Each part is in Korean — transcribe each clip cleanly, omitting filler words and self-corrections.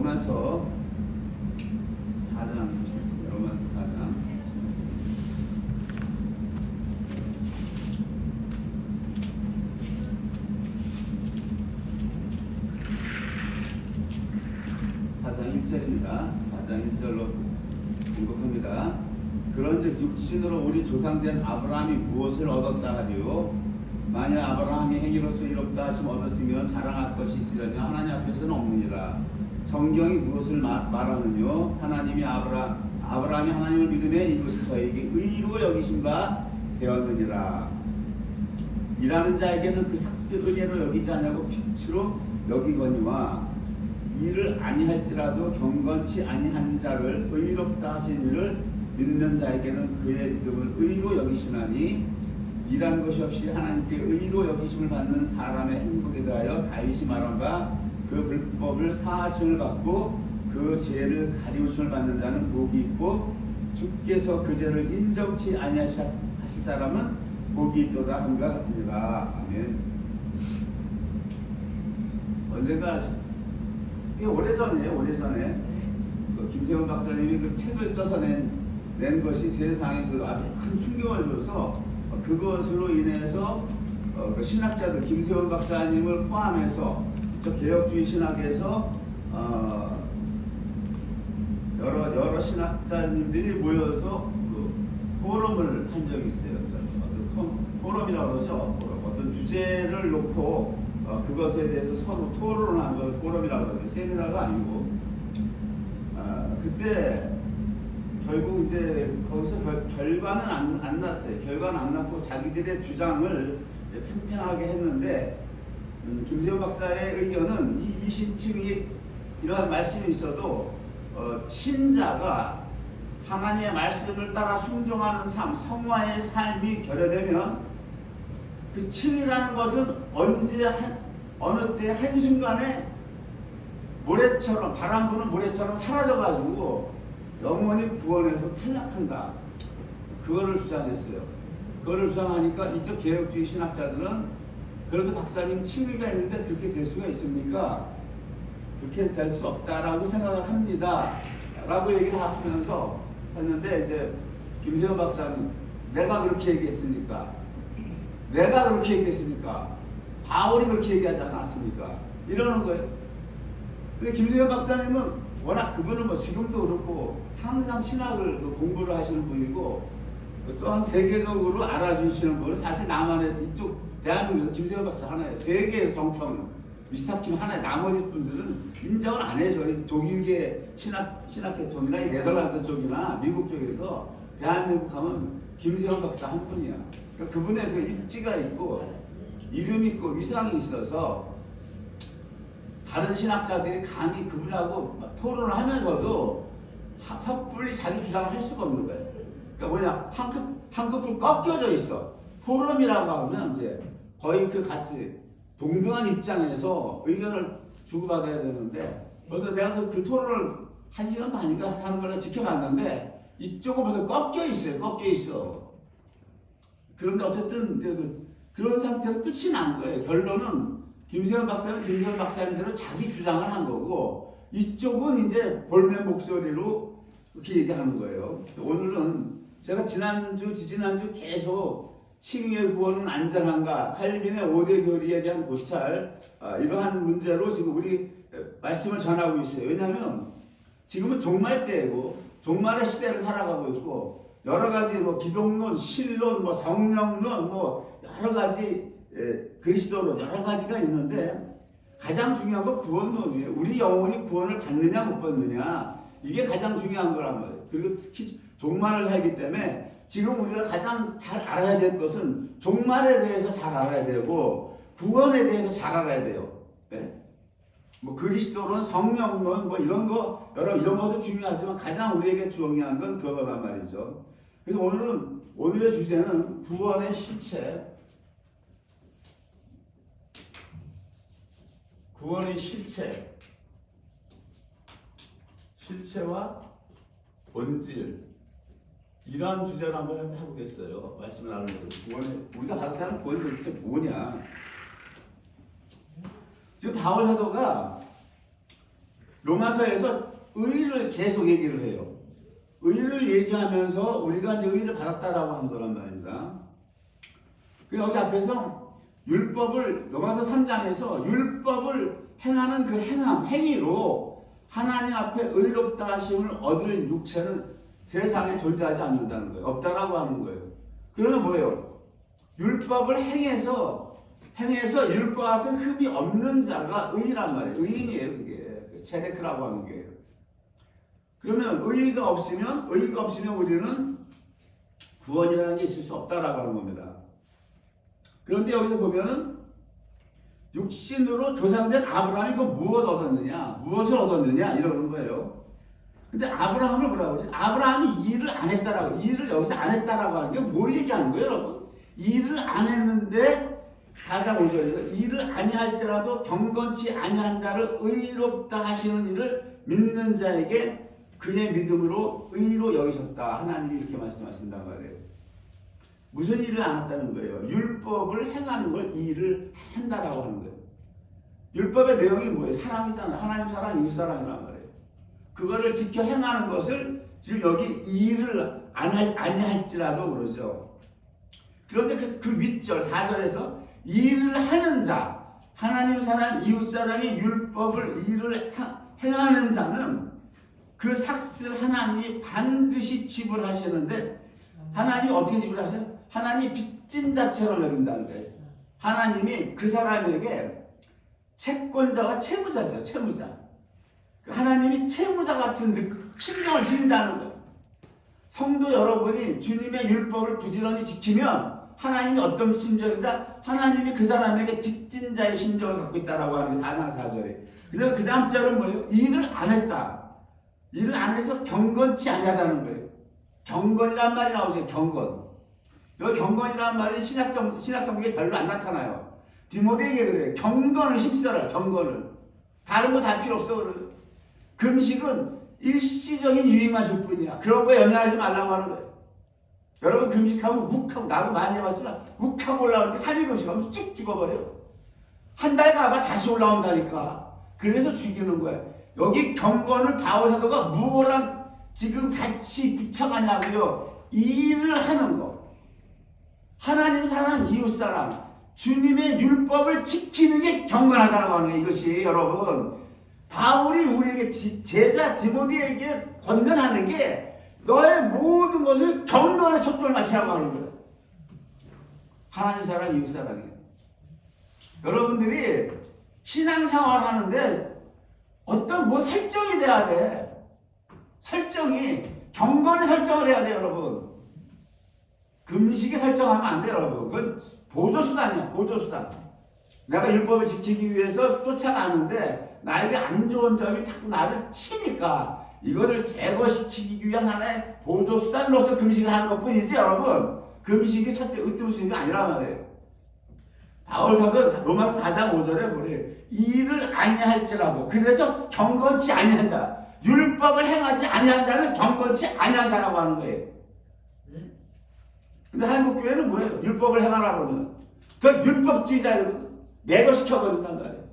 로마서 4장 보시겠습니다. 로마서 4장. 입니다. 4장 1절로 공독합니다. 그런즉 육신으로 우리 조상된 아브라함이 무엇을 얻었다 하리요? 만약 아브라함이 행위로서 이롭다 하심 얻었으면 자랑할 것이 있으려냐? 하나님 앞에서는 없느니라. 성경이 무엇을 말하느뇨? 하나님이 아브라함이 하나님을 믿음에 이것이 저에게 의로 여기신 바 되었느니라. 일하는 자에게는 그 삭슬 은혜로 여기지 아니하고 빛으로 여기거니와 일을 아니할지라도 경건치 아니한 자를 의롭다 하신 이를 믿는 자에게는 그의 믿음을 의로 여기시나니 일한 것이 없이 하나님께 의로 여기심을 받는 사람의 행복에 대하여 다윗이 말한 바 그 불법을 사하심을 받고 그 죄를 가리우심을 받는 자는 복이 있고 주께서 그 죄를 인정치 아니하실 사람은 복이 있도다 함과 같으니라. 아멘. 언젠가 오래전이에요. 오래전에 그 김세훈 박사님이 그 책을 써서 낸 것이 세상에 그 아주 큰 충격을 줘서 그것으로 인해서 그 신학자들 김세훈 박사님을 포함해서 저 개혁주의 신학에서 여러 신학자님들이 모여서 그 포럼을 한 적이 있어요. 어떤 포럼이라고 그러죠. 어떤 주제를 놓고 그것에 대해서 서로 토론하는 걸 포럼이라고 그러죠. 세미나가 아니고. 그때 결국 이제 거기서 결과는 안 났어요. 결과는 안 났고 자기들의 주장을 팽팽하게 했는데 김세훈 박사의 의견은 이 이신층이 이러한 말씀이 있어도 신자가 하나님의 말씀을 따라 순종하는 삶, 성화의 삶이 결여되면 그 층이라는 것은 어느 때 한순간에 모래처럼 바람 부는 모래처럼 사라져가지고 영원히 구원에서 탈락한다. 그거를 주장했어요. 그거를 주장하니까 이쪽 개혁주의 신학자들은 그래도 박사님 칭의가 있는데 그렇게 될 수가 있습니까? 그렇게 될 수 없다라고 생각을 합니다. 라고 얘기를 하면서 했는데 이제 김세훈 박사는 내가 그렇게 얘기했습니까? 내가 그렇게 얘기했습니까? 바울이 그렇게 얘기하지 않았습니까? 이러는 거예요. 근데 김세훈 박사님은 워낙 그분은 뭐 지금도 그렇고 항상 신학을 공부를 하시는 분이고 또한 세계적으로 알아주시는 분은 사실 남한에서 이쪽 대한민국에서 김세훈 박사 하나예요. 세계 성평 미스터킴 하나에 나머지 분들은 인정을 안 해줘. 독일계 신학계 쪽이나 네덜란드 쪽이나 미국 쪽에서 대한민국 하면 김세훈 박사 한 분이야. 그러니까 그분의 그 입지가 있고 이름이 있고 위상이 있어서 다른 신학자들이 감히 그분하고 토론을 하면서도 섣불리 자기 주장을 할 수가 없는 거예요. 그러니까 뭐냐, 한꺼풀 꺾여져 있어. 포럼이라고 하면 이제 거의 그 같이 동등한 입장에서 의견을 주고받아야 되는데 그래서 내가 그 토론을 1시간 반인가 하는 걸 지켜봤는데 이쪽은 벌써 꺾여 있어요. 꺾여 있어. 그런데 어쨌든 이제 그런 상태로 끝이 난 거예요. 결론은 김세훈 박사는 김세훈 박사님대로 자기 주장을 한 거고 이쪽은 이제 볼멘 목소리로 그렇게 얘기하는 거예요. 오늘은 제가 지난주, 지지난주 계속 칭의의 구원은 안전한가, 칼빈의 5대 교리에 대한 고찰, 이러한 문제로 지금 우리 말씀을 전하고 있어요. 왜냐하면 지금은 종말 때이고 종말의 시대를 살아가고 있고 여러 가지 뭐 기독론, 신론, 뭐 성령론, 뭐 여러 가지 그리스도론 여러 가지가 있는데 가장 중요한 건 구원론이에요. 우리 영혼이 구원을 받느냐 못 받느냐 이게 가장 중요한 거란 말이에요. 그리고 특히 종말을 살기 때문에 지금 우리가 가장 잘 알아야 될 것은 종말에 대해서 잘 알아야 되고 구원에 대해서 잘 알아야 돼요. 네? 뭐 그리스도론, 성령론 뭐 이런 거 이런 것도 중요하지만 가장 우리에게 중요한 건 그거란 말이죠. 그래서 오늘의 주제는 구원의 실체. 구원의 실체와 본질 이러한 주제를 한번 해보겠어요. 말씀을 나누는 우리가 받았다는 구원이 도대체 뭐냐? 지금 바울 사도가 로마서에서 의를 계속 얘기를 해요. 의를 얘기하면서 우리가 이제 의를 받았다라고 하는 거란 말입니다. 여기 앞에서 율법을 로마서 3장에서 율법을 행하는 그 행위로 하나님 앞에 의롭다 하심을 얻을 육체는 세상에 존재하지 않는다는 거예요. 없다라고 하는 거예요. 그러면 뭐예요? 율법을 행해서 율법 앞에 흠이 없는 자가 의란 말이에요. 의인이에요, 그게. 체데크라고 하는 게. 그러면 의가 없으면 우리는 구원이라는 게 있을 수 없다라고 하는 겁니다. 그런데 여기서 보면은 육신으로 조상된 아브라함이 무엇을 얻었느냐 이러는 거예요. 근데 아브라함을 뭐라고 그래요? 아브라함이 일을 안 했다라고, 일을 여기서 안 했다라고 하는 게 뭘 얘기하는 거예요, 여러분? 일을 안 했는데 4장 5절에서 일을 아니할지라도 경건치 아니한 자를 의롭다 하시는 이를 믿는 자에게 그의 믿음으로 의로 여기셨다. 하나님이 이렇게 말씀하신단 말이에요. 무슨 일을 안 했다는 거예요? 율법을 행하는 걸 일을 한다라고 하는 거예요. 율법의 내용이 뭐예요? 사랑이잖아요. 하나님 사랑, 이웃 사랑이란 말이에요. 그거를 지켜 행하는 것을 지금 여기 일을 아니할지라도 그러죠. 그런데 그 윗절 4절에서 일을 하는 자, 하나님 사랑, 이웃 사랑의 율법을 일을 행하는 자는 그 삭슬 하나님이 반드시 지불하시는데 하나님이 어떻게 지불하세요? 하나님이 빚진 자처럼 여긴다는 거예요. 하나님이 그 사람에게 채권자와 채무자죠. 채무자. 하나님이 채무자 같은 심정을 지닌다는 거예요. 성도 여러분이 주님의 율법을 부지런히 지키면 하나님이 어떤 심정이다? 하나님이 그 사람에게 빚진 자의 심정을 갖고 있다라고 하는 게 4장 4절에. 그래서 그 다음 절은 뭐예요? 일을 안 했다. 일을 안 해서 경건치 아니하다는 거예요. 경건이란 말이 나오죠. 경건. 여기 경건이란 말이 신약 성경에 별로 안 나타나요. 디모데에게 그래요. 경건을 힘써라. 경건을. 다른 거 다 필요 없어. 그래요. 금식은 일시적인 유익만 줄 뿐이야. 그런 거 연연하지 말라고 하는 거예요. 여러분 금식하면 묵하고, 나도 많이 해봤지만 묵하고 올라오는데 3일 금식하면 쭉 죽어버려요. 한 달 가봐 다시 올라온다니까. 그래서 죽이는 거예요. 여기 경건을 바울사도가 무엇랑 지금 같이 붙여가냐고요. 일을 하는 거. 하나님 사랑, 이웃 사랑, 주님의 율법을 지키는 게 경건하다고 하는 거예요. 이것이 여러분 바울이 우리에게 제자 디모데에게 권면하는 게 너의 모든 것을 경건에 초점을 맞추라고 하는 거예요. 하나님 사랑, 이웃 사랑이에요. 여러분들이 신앙생활 하는데 어떤 설정이 돼야 돼. 설정이 경건의 설정을 해야 돼, 여러분. 금식에 설정하면 안 돼, 여러분. 그건 보조수단이야, 보조수단. 내가 율법을 지키기 위해서 쫓아가는데 나에게 안 좋은 점이 자꾸 나를 치니까 이거를 제거시키기 위한 하나의 보조수단으로서 금식을 하는 것 뿐이지, 여러분. 금식이 첫째 으뜸순위가 아니란 말이에요. 바울사도 로마서 4장 5절에 뭐래요? 일을 아니할지라도, 그래서 경건치 아니한 자, 율법을 행하지 아니한 자는 경건치 아니한 자라고 하는 거예요. 근데 한국교회는 뭐예요? 율법을 행하라 그러면 더 율법주의자를 매도시켜버린단 말이에요.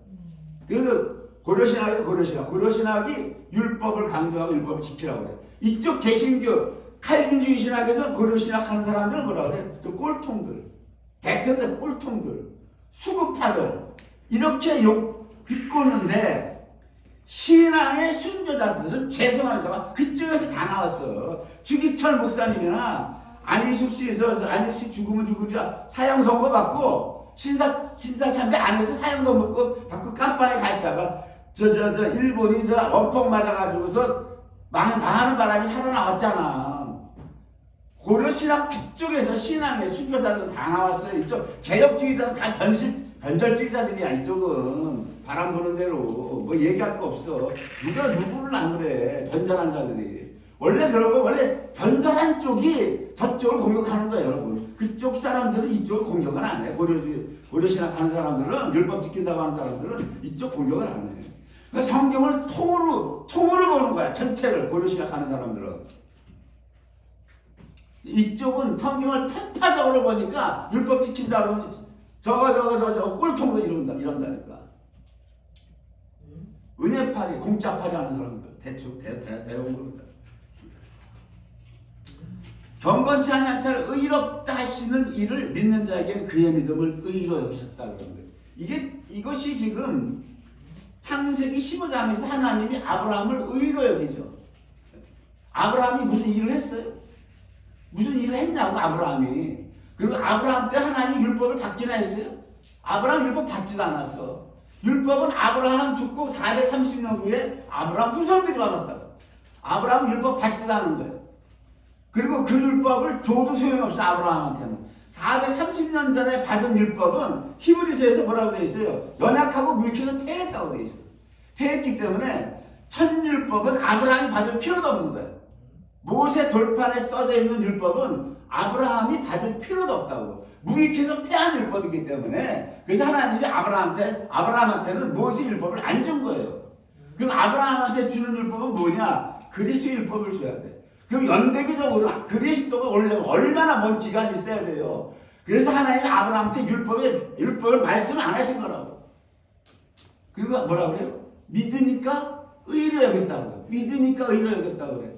그래서 고려신학이 율법을 강조하고 율법을 지키라고 그래요. 이쪽 개신교 칼빈주의 신학에서 고려신학 하는 사람들은 뭐라고 그래요? 저 꼴통들, 대표들 꼴통들, 수급파들, 이렇게 비꼬는데 신앙의 순교자들은 죄송합니다. 그쪽에서 다 나왔어. 주기철 목사님이나 안희숙 씨 죽으면 죽으지 사형 선고 받고 신사참배 안에서 사형 선고 받고 깜빵에 가 있다가 일본이 원폭 맞아가지고서 망하는 바람이 살아나왔잖아. 고려신학 그쪽에서 신앙의 순교자들은 다 나왔어요. 이쪽 개혁주의자는 다 변절주의자들이야. 이쪽은 바람 부는 대로 뭐 얘기할 거 없어. 누가 누구를 안 그래. 변절한 자들이. 원래 그런 거 원래 변절한 쪽이 저쪽을 공격하는 거예요, 여러분. 그쪽 사람들은 이쪽을 공격을 안 해. 고려신학 하는 사람들은, 율법 지킨다고 하는 사람들은 이쪽 공격을 안 해. 그러니까 성경을 통으로 보는 거야. 전체를 고려신학 하는 사람들은. 이쪽은 성경을 편파적으로 보니까 율법 지킨다 그러면 저거 꼴통도 이런다니까. 은혜팔이, 공짜팔이 하는 사람들. 대충, 대용으로. 경건치 아니한 자를 의롭다 하시는 이를 믿는 자에게는 그의 믿음을 의로 여기셨다. 그런 거예요. 이것이 지금 창세기 15장에서 하나님이 아브라함을 의로 여기죠. 아브라함이 무슨 일을 했어요? 무슨 일을 했냐고, 아브라함이. 그리고 아브라함 때 하나님이 율법을 받기나 했어요? 아브라함 율법 받지도 않았어. 율법은 아브라함 죽고 430년 후에 아브라함 후손들이 받았다고. 아브라함 율법 받지도 않은 거예요. 그리고 그 율법을 줘도 소용없어, 아브라함한테는. 430년 전에 받은 율법은 히브리서에서 뭐라고 되어 있어요? 연약하고 무익해서 폐했다고 되어 있어요. 폐했기 때문에 첫 율법은 아브라함이 받을 필요도 없는 거예요. 모세 돌판에 써져 있는 율법은 아브라함이 받을 필요도 없다고. 무익해서 폐한 율법이기 때문에. 그래서 하나님이 아브라함한테는 모세 율법을 안 준 거예요. 그럼 아브라함한테 주는 율법은 뭐냐? 그리스도 율법을 줘야 돼. 그럼 연대기적으로 그리스도가 오려면 얼마나 먼 기간이 있어야 돼요. 그래서 하나님이 아브라함한테 율법을 말씀을 안 하신 거라고. 그리고 뭐라 그래요? 믿으니까 의로 여겼다고. 믿으니까 의로 여겼다고 그래요.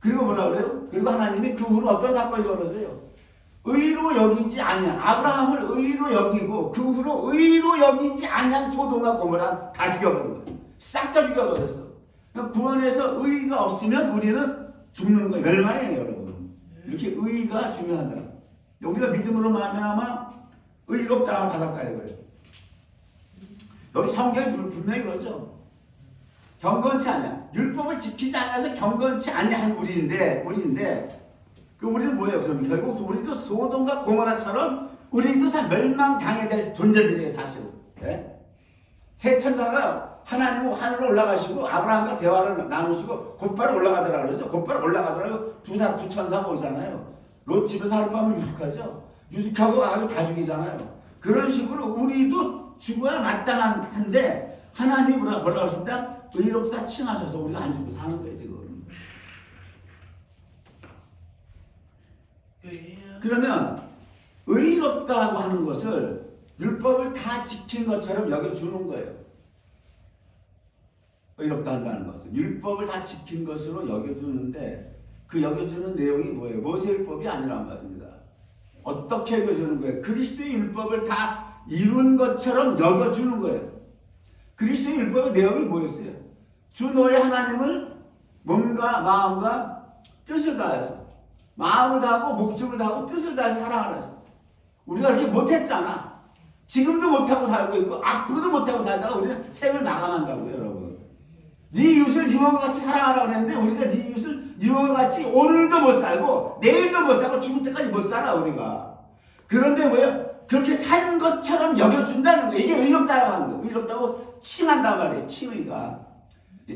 그리고 뭐라 그래요? 그리고 하나님이 그 후로 어떤 사건이 벌어져요? 의로 여기지 아니한, 아브라함을 의로 여기고 그 후로 의로 여기지 아니한 소돔과 고모라 다 죽여버린 거예요. 싹 다 죽여버렸어. 그러니까 구원에서 의가 없으면 우리는 죽는 거예요. 멸망이에요, 여러분. 이렇게 의가 중요하다. 우리가 믿음으로 말미암아 의롭다 받았다 이거예요. 여기 성경이 분명히 그러죠. 경건치 아니야. 율법을 지키지 않아서 경건치 아니한 우리인데 그 우리는 뭐예요? 그럼 결국 우리도 소돔과 고모라처럼 우리도 다 멸망당해야 될 존재들이에요, 사실은. 네? 세 천사가 하나님은 하늘로 올라가시고 아브라함과 대화를 나누시고 곧바로 올라가더라 그러죠. 곧바로 올라가더라고. 두 천사가 오잖아요. 롯 집에서 하룻밤을 유숙하죠. 유숙하고 아주 다 죽이잖아요. 그런 식으로 우리도 죽어야 마땅한데 하나님이 뭐라고 하신다? 의롭다 칭하셔서 우리가 안 죽고 사는 거예요, 지금. 그러면 의롭다고 하는 것을 율법을 다 지킨 것처럼 여겨주는 거예요. 의롭다 한다는 것은 율법을 다 지킨 것으로 여겨주는데 그 여겨주는 내용이 뭐예요? 모세율법이 아니란 말입니다. 어떻게 여겨주는 거예요? 그리스도의 율법을 다 이룬 것처럼 여겨주는 거예요. 그리스도의 율법의 내용이 뭐였어요? 주 너의 하나님을 몸과 마음과 뜻을 다해서 마음을 다하고 목숨을 다하고 뜻을 다해서 사랑하라 했어. 우리가 그렇게 못했잖아. 지금도 못하고 살고 있고 앞으로도 못하고 살다가 우리는 생을 마감한다고요, 여러분. 네 이웃을 네 몸과 같이 사랑하라 그랬는데 우리가 네 이웃을 네 몸과 같이 오늘도 못 살고 내일도 못 살고 죽을 때까지 못 살아, 우리가. 그런데 뭐예요? 그렇게 산 것처럼 여겨준다는 거예요. 이게 의롭다고 하는 거예요. 의롭다고 칭한단 말이에요. 칭의가.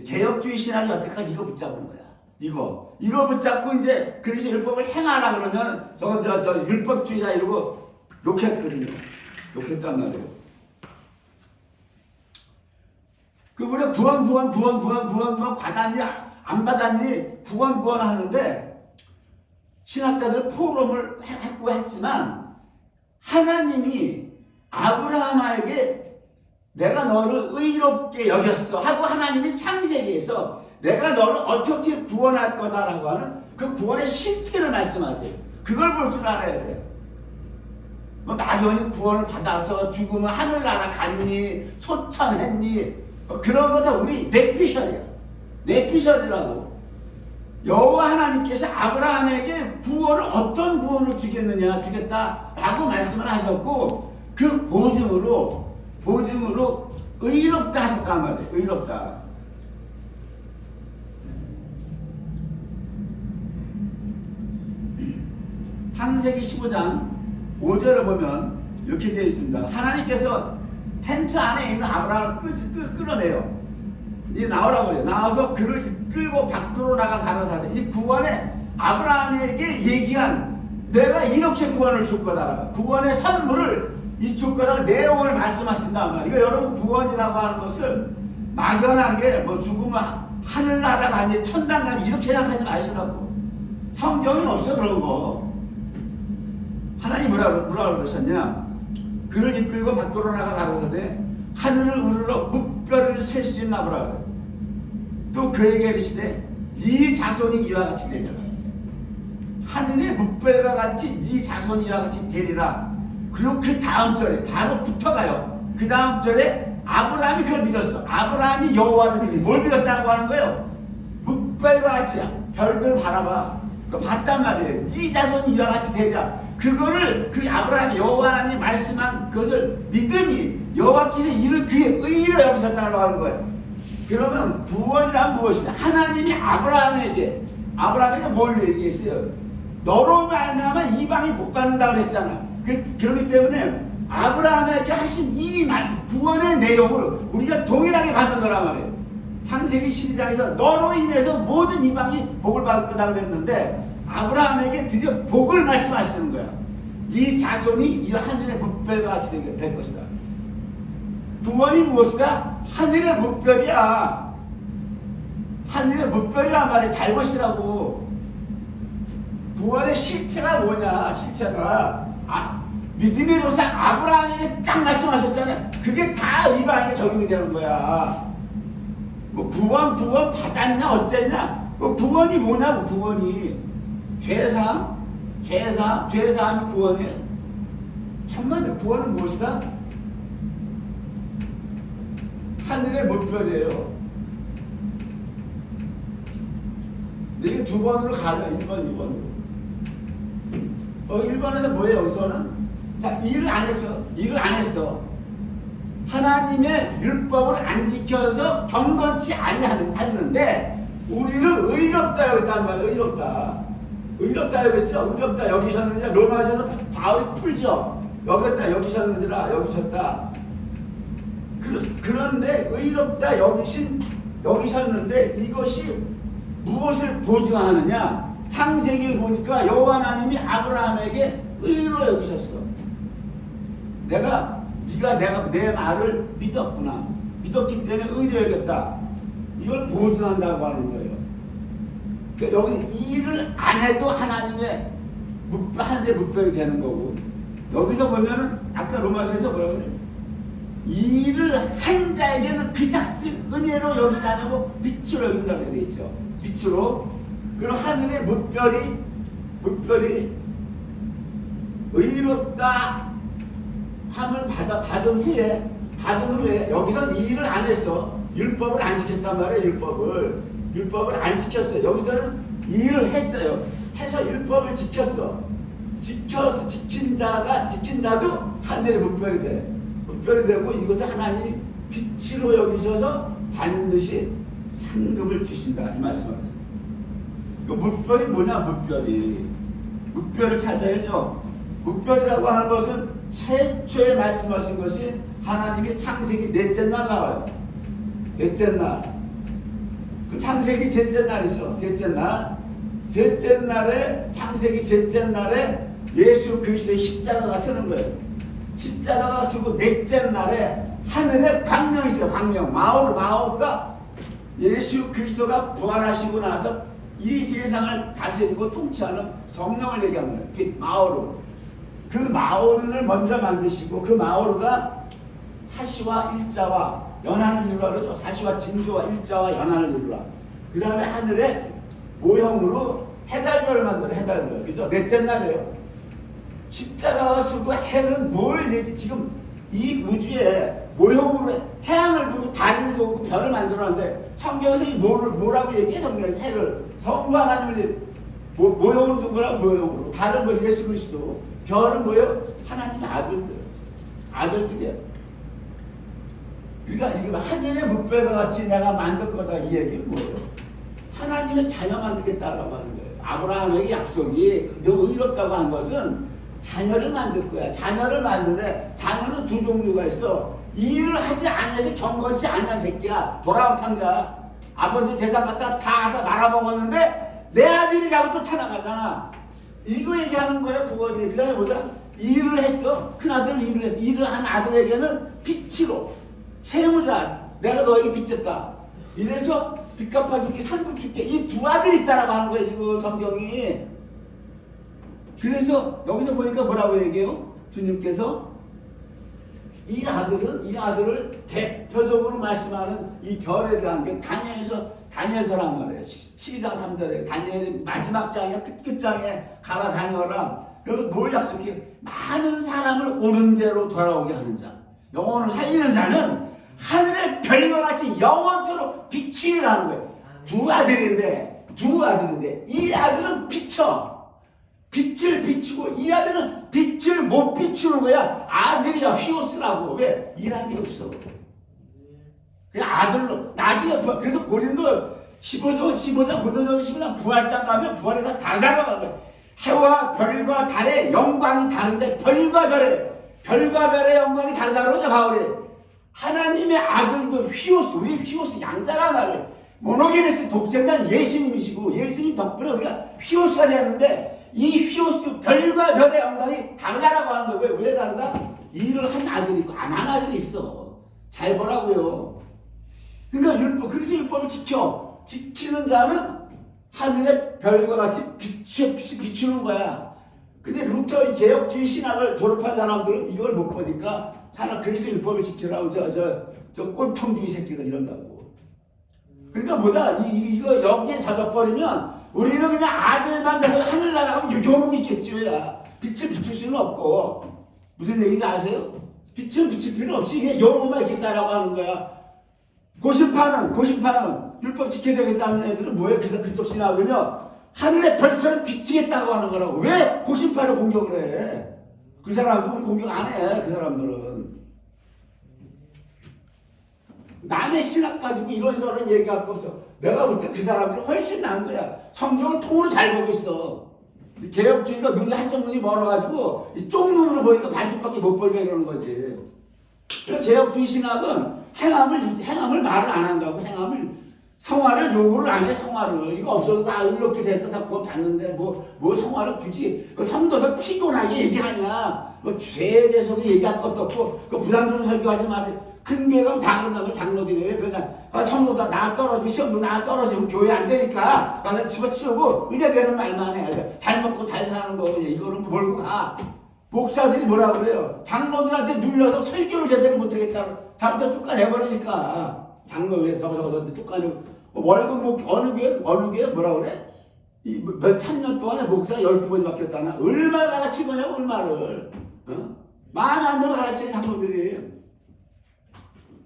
개혁주의 신학이 여태까지 이거 붙잡은 거야. 이거 붙잡고 이제 그리스도 율법을 행하라 그러면 저건 저 율법주의자 이러고 욕했거든요. 욕했단 말이에요. 그 우리가 구원 받았니 안 받았니 구원 하는데 신학자들 포럼을 했지만 하나님이 아브라함에게 내가 너를 의롭게 여겼어 하고 하나님이 창세기에서 내가 너를 어떻게 구원할 거다라고 하는 그 구원의 실체를 말씀하세요. 그걸 볼 줄 알아야 돼요. 뭐 막연히 구원을 받아서 죽으면 하늘나라 갔니 소천했니 그런 거 다 우리 뇌피셜이야. 뇌피셜이라고. 여호와 하나님께서 아브라함에게 구원을 어떤 구원을 주겠다라고 말씀을 하셨고 그 보증으로 의롭다 하셨단 말이에요. 의롭다. 창세기 15장 5절을 보면 이렇게 되어 있습니다. 하나님께서 텐트 안에 있는 아브라함을 끌어내요. 이 나오라고 그래요. 나와서 그를 이끌고 밖으로 나가 가라사대. 이 구원에 아브라함에게 얘기한 내가 이렇게 구원을 줄 거다라고. 구원의 선물을 줄 거라고 내용을 말씀하신단 말이에요. 이거 여러분 구원이라고 하는 것을 막연하게 뭐 죽으면 하늘나라 가니 천당 가니 이렇게 생각하지 마시라고. 성경이 없어 그런 거. 하나님 뭐라고 그러셨냐? 그를 이끌고 밖으로 나가 가라사대 하늘을 우러러 묵별을 셀 수 있나 보라. 또 그에게 이르시되 네 자손이 이와 같이 되리라. 하늘의 묵별과 같이 네 자손이 이와 같이 되리라. 그리고 그 다음 절에 바로 붙어가요. 그 다음 절에 아브라함이 그걸 믿었어. 아브라함이 여호와를 믿니. 뭘 믿었다고 하는 거예요? 묵별과 같이야. 별들 바라봐. 그거 봤단 말이에요. 네 자손이 이와 같이 되리라. 그거를 그 아브라함이 여호와 하나님 말씀한 그것을 믿음이 여호와께서 이를 그의 의로 여기셨다고 하는 거예요. 그러면 구원이란 무엇이냐? 하나님이 아브라함에게 뭘 얘기했어요? 너로 말미암아 이방이 복 받는다고 그랬잖아. 그렇기 때문에 아브라함에게 하신 이 말, 구원의 내용을 우리가 동일하게 받는 거란 말이에요. 창세기 12장에서 너로 인해서 모든 이방이 복을 받을 거다 그랬는데 아브라함에게 드디어 복을 말씀하시는 거야. 네 자손이 이 하늘의 묵별과 같이 될 것이다. 구원이 무엇이다? 하늘의 묵별이야. 하늘의 묵별이란 말이 잘 보시라고. 구원의 실체가 뭐냐? 실체가 믿음의 조상 아브라함에게 딱 말씀하셨잖아요. 그게 다 이방에 적용이 되는 거야. 뭐 구원 받았냐 어쨌냐? 구원이 뭐냐고. 구원이 죄사함이 구원이에요. 참만요. 구원은 무엇이다? 하늘의 묵별이에요. 이게 두 번으로 가요. 1번, 2번으로. 1번에서 뭐예요? 여기서는 자, 일을 안 했어. 하나님의 율법을 안 지켜서 경건치 아니했는데 우리를 의롭다 여겼단 말이에요. 의롭다 여겼죠. 의롭다 여기셨느냐. 로마서에서 바울이 풀죠. 여기셨느니라 여기셨다. 그런데 의롭다 여기셨는데 이것이 무엇을 보증하느냐? 창세기를 보니까 여호와 하나님이 아브라함에게 의로 여기셨어. 네가 내 말을 믿었구나. 믿었기 때문에 의로 여겼다. 이걸 보증한다고 하는 거예요. 그러니까 여기 일을 안 해도 하나님의 묵별이 되는 거고, 여기서 보면은 아까 로마서에서 뭐라고 그래요? 일을 한 자에게는 그 삭스 은혜로 여기지 않고 빛으로 여긴다고 되어 있죠. 빛으로. 그럼 하늘의 묵별이 의롭다 함을 받은 후에 여기서는 이 일을 안 했어. 율법을 안 지켰단 말이에요. 율법을 안 지켰어요. 여기서는 이 일을 했어요. 해서 율법을 지켰어. 지킨 자도 하늘의 묵별이 돼. 묵별이 되고 이것을 하나님이 빛으로 여기셔서 반드시 상급을 주신다. 이 말씀을 했어요. 그 묵별이 뭐냐? 묵별을 찾아야죠. 묵별이라고 하는 것은 최초에 말씀하신 것이 하나님이 창세기 넷째 날 나와요. 넷째 날. 그 창세기 셋째 날이죠. 셋째 날에 창세기 셋째 날에 예수 그리스도의 십자가가 서는 거예요. 십자가가 서고 넷째 날에 하늘에 광명이 있어요. 광명. 마오르가 예수 그리스도가 부활하시고 나서 이 세상을 다스리고 통치하는 성령을 얘기하는 거예요. 그 마오르. 그 마오르를 먼저 만드시고 그 마오르가 사시와 일자와 연한을 이루라 그러죠. 사시와 징조와 일자와 연한을 이루라. 그 다음에 하늘에 모형으로 해달별을 만들어. 해달별. 그죠? 넷째 날이에요. 십자가와 수고 해는 지금 이 우주에 모형으로 태양을 두고 달을 두고 별을 만들었는데 성경에서 뭐라고 얘기해? 성경에서 해를 성부 하나님을 모형으로 둔 거라고. 모형으로. 달은 예수 그리스도. 별은 뭐예요? 하나님의 아들들이에요. 그러니까 이거 하늘의 묵별과 같이 내가 만들 거다. 이 얘기는 뭐예요? 하나님의 자녀 만들겠다라고 하는 거예요. 아브라함의 약속이 너 의롭다고 한 것은 자녀를 만들 거야. 자녀를 만드는데 자녀는 두 종류가 있어. 일을 하지 않아서 경건치 않은 새끼야. 돌아온 탕자. 아버지 재산 갖다 다 말아먹었는데 내 아들이 자꾸 쫓아나가잖아. 이거 얘기하는 거예요. 구원이. 그 다음에 뭐다? 일을 했어. 큰아들 일을 했어. 일을 한 아들에게는 빛으로 채무자 내가 너에게 빚졌다. 이래서 빚 갚아줄게, 상급 줄게. 이 두 아들이 있다라고 하는 거예요. 지금 성경이. 그래서 여기서 보니까 뭐라고 얘기해요? 주님께서 이 아들을 대표적으로 말씀하는 이 별에 대한 게 다니엘서란 말이에요. 12장 3절에 다니엘이 마지막 장에 끝장에 가라 다녀라. 그리고 뭘 약속해? 많은 사람을 옳은 대로 돌아오게 하는 자, 영혼을 살리는 자는 하늘의 별과 같이 영원토록 빛이라는 거예요. 두 아들인데 이 아들은 빛을 비추고 이 아들은 빛을 못 비추는 거야. 아들이야 휘오스라고. 왜? 일한 게 없어. 그냥 아들로 나중에 부활. 그래서 고린도 15장 고린도 15장 부활장 가면 부활에서 다르다고 하는 거야. 해와 별과 달의 영광이 다른데 별과 별의 영광이 다르다고 그러죠 바울이. 하나님의 아들도 휘오스, 우리 휘오스 양자란 말이에요. 모노게네스 독생자는 예수님이시고 예수님 덕분에 우리가 휘오스가 되었는데 이 휘오스 별과 별의 영광이 다르다라고 하는 거예요. 왜 다르다? 일을 한 아들이 있고 안 한 아들이 있어. 잘 보라고요. 그러니까 그래서 율법을 지키는 자는 하늘의 별과 같이 비추는 거야. 근데 루터 이 개혁주의 신학을 졸업한 사람들은 이걸 못 보니까 하나 그리스도 율법을 지키라고 저 꼴통주의 새끼가 이런다고. 그러니까 뭐다 이거 여기에 젖어버리면 우리는 그냥 아들만 돼서 하늘나라하고 요러고 있겠지요. 야. 빛을 비출 수는 없고. 무슨 얘기인지 아세요? 빛을 비출 필요 없이 그냥 요러고만 있겠다라고 하는 거야. 고심파는 율법 지켜야 되겠다는 애들은 뭐예요? 그래서 그쪽 신학은요 하늘의 별처럼 비치겠다고 하는 거라고. 왜 고심파를 공격을 해? 그 사람들은 공격 안 해. 그 사람들은 남의 신학 가지고 이런저런 얘기할 거 없어. 내가 볼 때 그 사람들이 훨씬 나은 거야. 성경을 통으로 잘 보고 있어. 개혁주의가 눈이 한쪽 눈이 멀어가지고 이쪽 눈으로 보니까 반쪽밖에 못 보니까 이러는 거지. 개혁주의 신학은 행함을 말을 안 한다고. 성화를 요구를 안 해. 성화를 이거 없어도 다 이렇게 돼서 다 그거 봤는데 뭐 성화를 굳이 성도들 피곤하게 얘기하냐. 뭐 죄에 대해서도 얘기할 것도 없고 그 부담스러운 설교하지 마세요. 큰 교회 가면 다 그런다면 장로들이 그냥 성도다 나 떨어지고 시험도 나 떨어지면 교회 안 되니까 가서 집어치우고 의대되는 말만 해. 잘 먹고 잘 사는 거 이거는 몰고 가. 목사들이 뭐라 그래요? 장로들한테 눌려서 설교를 제대로 못하겠다. 다음부터 쫓아내버리니까 장로회 저거 쫓아내고 월급 어느 교회 뭐라 그래? 몇 3년 동안에 목사가 12번이 바뀌었다나 얼마나 가르친 거냐고 얼마를. 마음에 안 들어 가르치는 장로들이.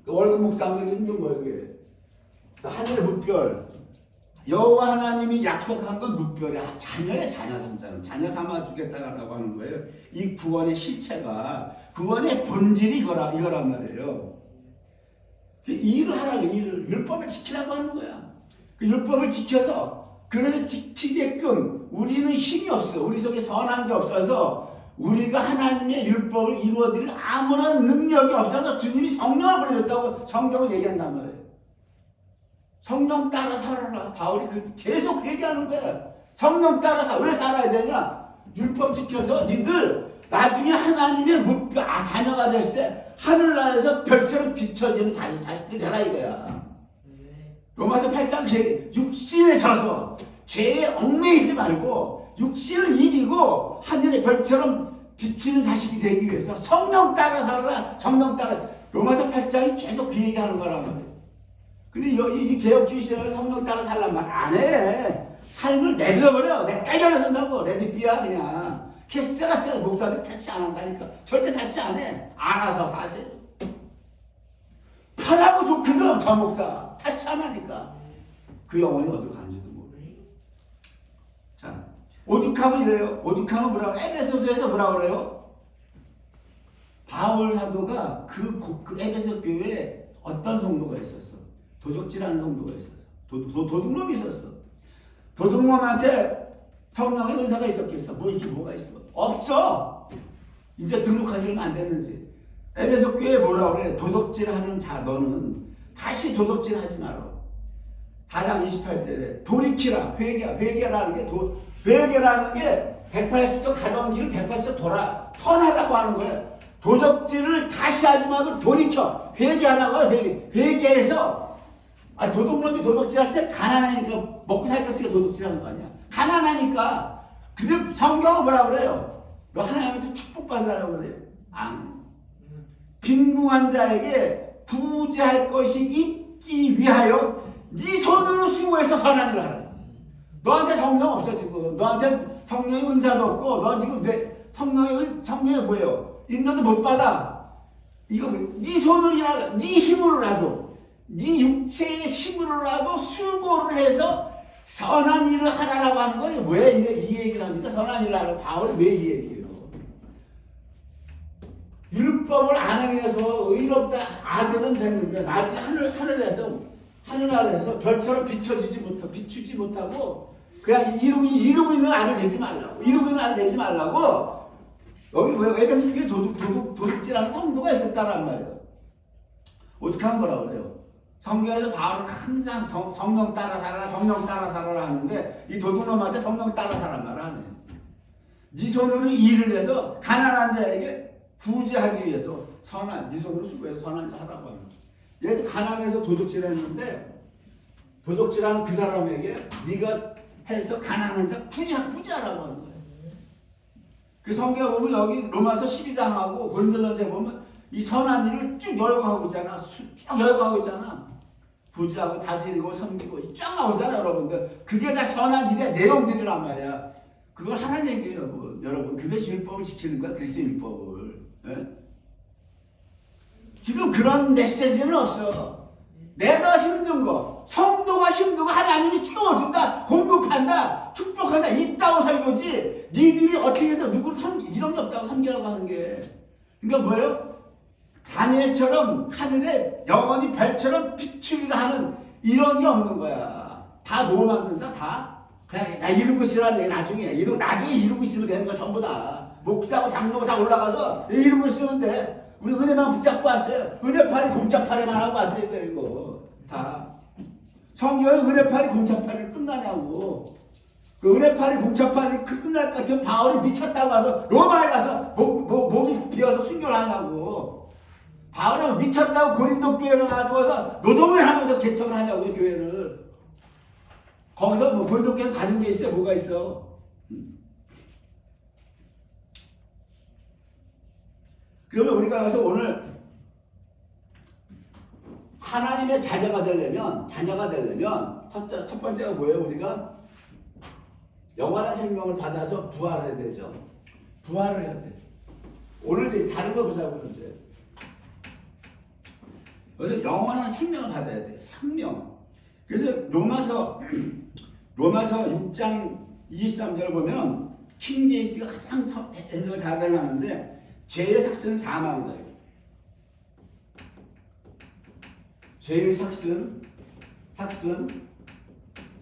월급 목사님들이 힘든 거예요, 그게. 하늘의 뭇별. 여호와 하나님이 약속한 건 뭇별이야. 자녀의 자녀 삼자는. 자녀 삼아 주겠다라고 하는 거예요. 이 구원의 실체가, 구원의 본질이 이거란 말이에요. 일을 하라고, 율법을 지키라고 하는 거야. 그 율법을 지켜서, 그래서 지키게끔 우리는 힘이 없어. 우리 속에 선한 게 없어서 우리가 하나님의 율법을 이루어드릴 아무런 능력이 없어서 주님이 성령을 보내줬다고 성경을 얘기한단 말이에요. 성령 따라 살아라. 바울이 계속 얘기하는 거야. 성령 따라 왜 살아야 되냐? 율법 지켜서 니들 나중에 하나님의 자녀가 됐을 때 하늘나라에서 별처럼 비춰지는 자식들 되라 이거야. 로마서 8장 육신에 져서 죄에 얽매이지 말고 육신을 이기고 하늘의 별처럼 비치는 자식이 되기 위해서 성령 따라 살아라. 성령 따라. 로마서 8장이 계속 그 얘기하는 거란 말이에요. 근데 이 개혁주의 시대를 성령 따라 살란 말 안 해. 삶을 내버려버려. 내 깔려서 산다고. 레디피야 그냥. 캐스라스 목사들 타치 안 한다니까. 절대 타치 안 해. 알아서 사세요. 편하고 좋거든 저 목사. 타치 안 하니까. 그 영혼이 어디로 가는지도 모르네. 자, 오죽하면 이래요. 오죽하면 뭐라고? 에베소서에서 뭐라고 그래요? 바울 사도가 그 에베소 교회에 어떤 성도가 있었어? 도적질하는 성도가 있었어. 도둑놈이 있었어. 도둑놈한테 성령의 은사가 있었겠어. 뭐가 있어? 없어. 이제 등록하지는 안 됐는지. 에베소 교회에 뭐라고 그래? 도적질하는 자 너는 다시 도적질하지 마라. 4장 28절에 돌이키라. 회개라는 게 180도 가던 길을 180도 터나라고 하는 거예요. 도적질을 다시 하지 말고 돌이켜. 회개하라고 해요. 회개해서 도둑놈이 도둑질할 때 가난하니까 먹고 살 것이가 도둑질하는 거 아니야. 가난하니까. 근데 성경은 뭐라 그래요? 너 하나님한테 축복받으라고 그래요. 빈궁한 자에게 부재할 것이 있기 위하여 네 손으로 수고해서 선한 일을 하라. 너한테 성령 없어 지금. 너한테 성령의 은사도 없고 너 지금 내 성령이 뭐예요? 인도도 못 받아. 이거 네 손으로라도 네 힘으로라도 네 육체의 힘으로라도 수고를 해서 선한 일을 하라라고 하는 거예요. 왜 이 얘기를 합니까? 선한 일을 하라고. 바울이 왜 이 얘기예요? 율법을 안 행해서 의롭다 아들은 됐는데 나중에 하늘나라에서 별처럼 비추지 못하고 그냥 이루고 있는 아들 되지 말라고. 이루고 있는 아들 되지 말라고. 여기 왜 에베소서에 도둑질하는 성도가 있었다란 말이에요. 오죽한 거라 그래요. 성경에서 바울은 항상 성령 따라 살아라, 성령 따라 살아라 하는데 이 도둑놈한테 성령 따라 살아란 말을 안 해요. 네 손으로 일을 해서 가난한 자에게 부재하기 위해서 네 손으로 수고해서 선한 일을 하라고 하는 거예요. 얘도 가난해서 도둑질했는데 도둑질한 그 사람에게 네가 해서 가난한 자 부재하라고 하는 거예요. 그 성경에 보면 여기 로마서 12장하고 고린도전서에 보면 이 선한 일을 쭉 열거하고 있잖아. 쭉 열거하고 있잖아. 부지하고 다스리고 섬기고 쫙 나오잖아요, 여러분들. 그게 다 선한 일의 내용들이란 말이야. 그걸 하라는 얘기예요, 여러분. 그것이 율법을 지키는 거야, 그리스도 율법을. 예? 지금 그런 메시지는 없어. 내가 힘든 거, 성도가 힘든 거 하나님이 채워준다, 공급한다, 축복한다, 있다고 설교지. 니들이 어떻게 해서 누구를 이런 게 없다고 섬기라고 하는 게. 그러니까 뭐예요? 다니엘처럼 하늘에 영원히 별처럼 비추기를 하는 이런 게 없는 거야. 다 뭐 만든다? 다 그냥 나 이루고 있으라는 얘기 나중에 이루고 있으면 되는 거 전부 다. 목사하고 장로가 다 올라가서 이루고 있으면 돼. 우리 은혜만 붙잡고 왔어요. 은혜팔이 공짜팔이만 하고 왔어요. 이거 다. 성경에 은혜팔이 공짜팔이 끝나냐고. 그 은혜팔이 공짜팔이 끝날 것 같으면 바울이 미쳤다고 가서 로마에 가서 목이 비어서 순교를 하냐고. 바울은 미쳤다고 고린도 교회를 가지고서 노동을 하면서 개척을 하냐고요, 교회를. 거기서 뭐 고린도 교회 가는 게 있어요? 뭐가 있어? 그러면 우리가 여기서 오늘 하나님의 자녀가 되려면 첫 번째가 뭐예요? 우리가 영원한 생명을 받아서 부활해야 되죠. 부활을 해야 돼. 오늘 다른 거 보자고요, 이제. 그래서 영원한 생명을 받아야 돼요. 생명. 그래서 로마서 6장 23절을 보면 킹 제임스가 가장 해석을 잘 해놨는데 죄의 삭스는 사망이다. 죄의 삭스는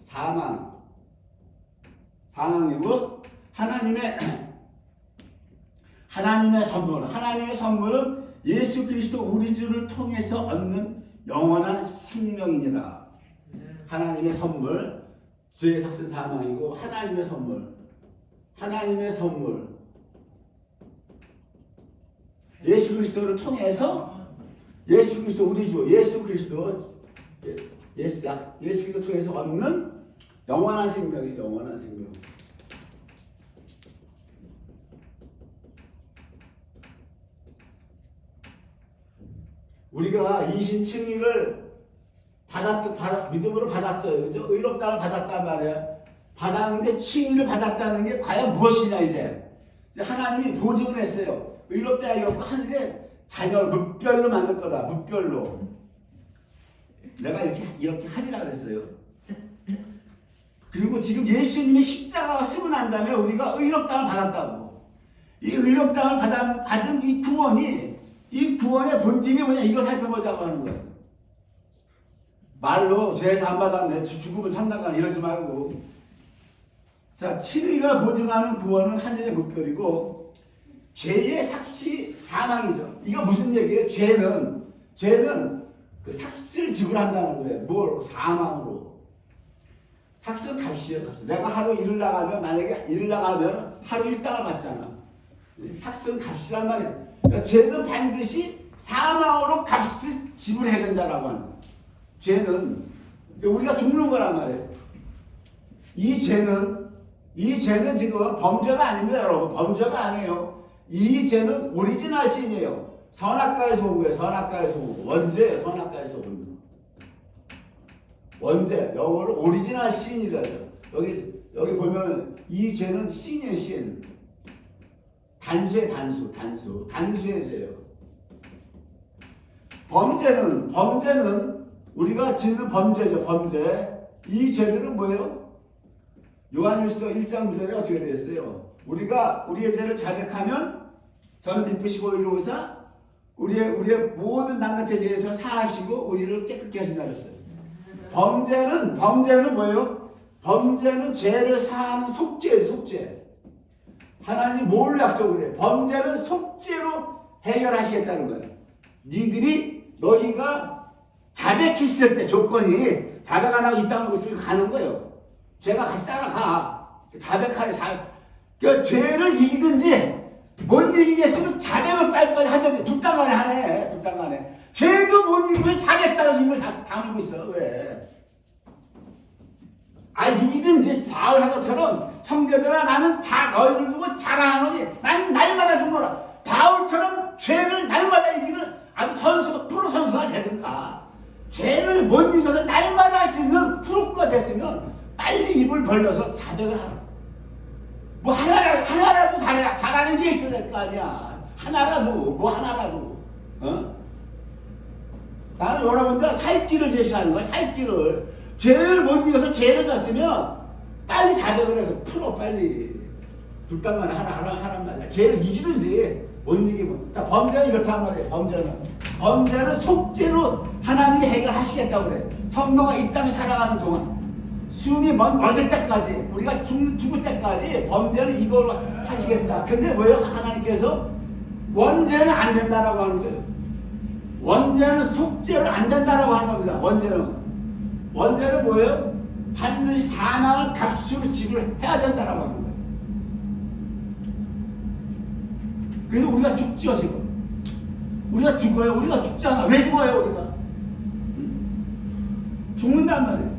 사망이고 하나님의 선물은 예수 그리스도 우리 주를 통해서 얻는 영원한 생명이니라. 하나님의 선물, 죄의 삭스는 사망이고 하나님의 선물 예수 그리스도를 통해서 예수 그리스도 우리 주 예수 그리스도 통해서 얻는 영원한 생명이에요. 영원한 생명. 우리가 이신칭의를 믿음으로 받았어요. 그죠? 의롭다를 받았단 말이야. 받았는데 칭의를 받았다는 게 과연 무엇이냐 이제. 하나님이 보증을 했어요. 의롭다 하여금 하늘에 자녀를 무별로 만들 거다. 무별로. 내가 이렇게 하리라 그랬어요. 그리고 지금 예수님이 십자가가 쓰고 난 다음에 우리가 의롭다를 받았다고. 이 의롭다를 받은 이 구원의 본질이 뭐냐 이거 살펴보자고 하는 거예요. 말로 죄에서 안 받았네 죽으면 천당 가네 이러지 말고. 자, 칭의가 보증하는 구원은 하늘의 목표이고 죄의 삭시 사망이죠. 이거 무슨 얘기예요? 죄는 그 삭스를 지불한다는 거예요. 뭘? 사망으로. 삭스는 값이에요. 값. 내가 하루 일을 나가면 만약에 일을 나가면 하루 일당을 받잖아. 삭스는 값이란 말이에요. 그러니까 죄는 반드시 사망으로 값을 지불해야 된다라고 하는 거예요. 죄는 우리가 죽는 거란 말이에요. 이 죄는 지금 범죄가 아닙니다, 여러분. 범죄가 아니에요. 이 죄는 오리지널 신이에요. 선악과에서 온 거예요. 선악과에서 온 거. 원죄 선악과에서 온 거. 원죄 영어로 오리지널 신이라죠. 여기 보면 이 죄는 신이에요. 신. 단수의 단수의 죄예요. 범죄는 우리가 짓는 범죄죠. 범죄. 이 죄는 뭐예요? 요한일서 1장 9절에 어떻게 되어 있어요? 우리가 우리의 죄를 자백하면 저는 미쁘시고 의로우사 우리의 모든 낱낱의 죄에서 사하시고 우리를 깨끗게 하신다 그랬어요. 범죄는 뭐예요? 범죄는 죄를 사하는 속죄예요. 속죄. 하나님이 뭘 약속을 해요? 범죄는 속죄로 해결하시겠다는 거예요. 너희가 자백했을 때 조건이 자백 안 하고 이 땅을 있으면 가는 거예요. 죄가 같이 따라가. 그러니까 죄를 이기든지 못 이기겠으면 자백을 빨리빨리 하든지 둘 다 간에 하네. 둘 다 간에. 죄도 못 이기면 자백 따라 힘을 다물고 있어. 왜? 이기든지 바울 한 것처럼 형제들아 나는 너희를 두고 자랑하노니 난 날마다 죽노라. 바울처럼 죄를 날마다 이기는 아주 프로 선수가 되든가. 죄를 못 이겨서 날마다 짓는 프로가 됐으면 빨리 입을 벌려서 자백을 하라. 뭐 하나라도 잘하는 게 있어야 될 거 아니야. 하나라도. 나는 여러분들 살 길을 제시하는 거야. 살 길을. 죄를 못 이겨서 죄를 졌으면 빨리 자백을 해서 풀어 빨리. 둘 다만 하란 말이야. 죄를 이기든지 못 이기면. 범죄는 이렇단 말이에요. 범죄는 속죄로 하나님이 해결하시겠다고 그래. 성도가 이 땅에 살아가는 동안 숨이 멎을 때까지 우리가 죽을 때까지 범죄는 이걸로 하시겠다. 근데 뭐예요? 하나님께서 원죄는 안 된다라고 하는 거예요. 원죄는 속죄로 안 된다라고 하는 겁니다. 원죄는 뭐예요? 반드시 사망을 값으로 지불해야 된다라고 하는 거예요. 그래서 우리가 죽죠 지금. 우리가 죽어요. 우리가 죽잖아. 왜 죽어요 우리가? 죽는단 말이에요.